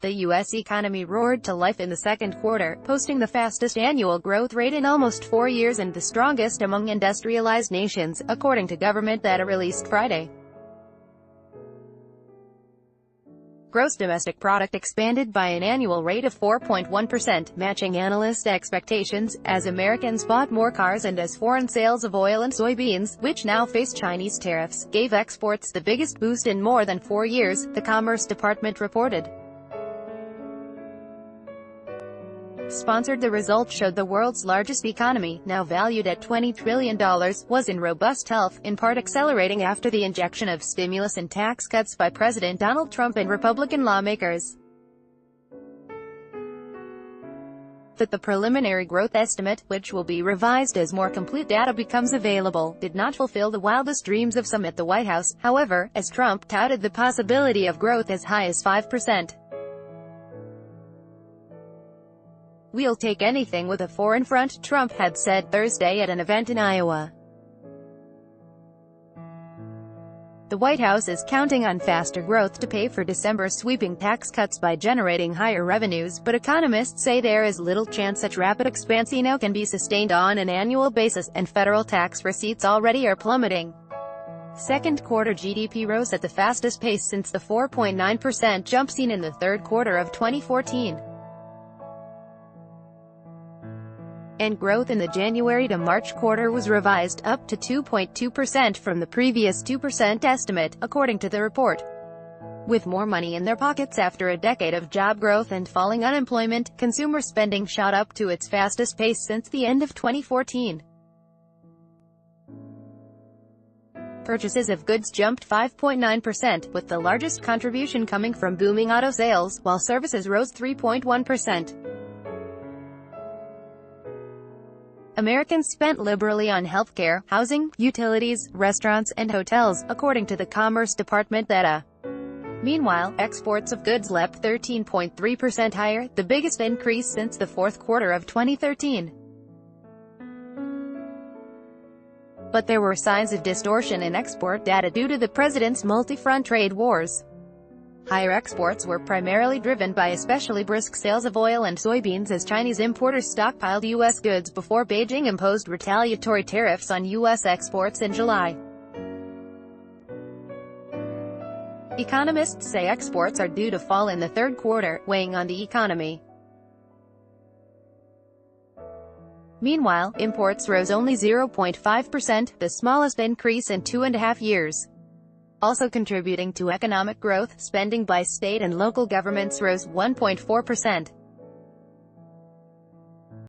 The U.S. economy roared to life in the second quarter, posting the fastest annual growth rate in almost 4 years and the strongest among industrialized nations, according to government data released Friday. Gross domestic product expanded by an annual rate of 4.1%, matching analyst expectations, as Americans bought more cars and as foreign sales of oil and soybeans, which now face Chinese tariffs, gave exports the biggest boost in more than 4 years, the Commerce Department reported. Sponsored. The result showed the world's largest economy, now valued at $20 trillion, was in robust health, in part accelerating after the injection of stimulus and tax cuts by President Donald Trump and Republican lawmakers. That the preliminary growth estimate, which will be revised as more complete data becomes available, did not fulfill the wildest dreams of some at the White House, however, as Trump touted the possibility of growth as high as 5%. "We'll take anything with a 4 in front," Trump had said Thursday at an event in Iowa. The White House is counting on faster growth to pay for December's sweeping tax cuts by generating higher revenues, but economists say there is little chance such rapid expansion can be sustained on an annual basis, and federal tax receipts already are plummeting. Second quarter GDP rose at the fastest pace since the 4.9% jump seen in the third quarter of 2014. And growth in the January to March quarter was revised up to 2.2% from the previous 2% estimate, according to the report. With more money in their pockets after a decade of job growth and falling unemployment, consumer spending shot up to its fastest pace since the end of 2014. Purchases of goods jumped 5.9%, with the largest contribution coming from booming auto sales, while services rose 3.1%. Americans spent liberally on healthcare, housing, utilities, restaurants, and hotels, according to the Commerce Department data. Meanwhile, exports of goods leapt 13.3% higher, the biggest increase since the fourth quarter of 2013. But there were signs of distortion in export data due to the president's multi-front trade wars. Higher exports were primarily driven by especially brisk sales of oil and soybeans as Chinese importers stockpiled U.S. goods before Beijing imposed retaliatory tariffs on U.S. exports in July. Economists say exports are due to fall in the third quarter, weighing on the economy. Meanwhile, imports rose only 0.5%, the smallest increase in 2.5 years. Also contributing to economic growth, spending by state and local governments rose 1.4%.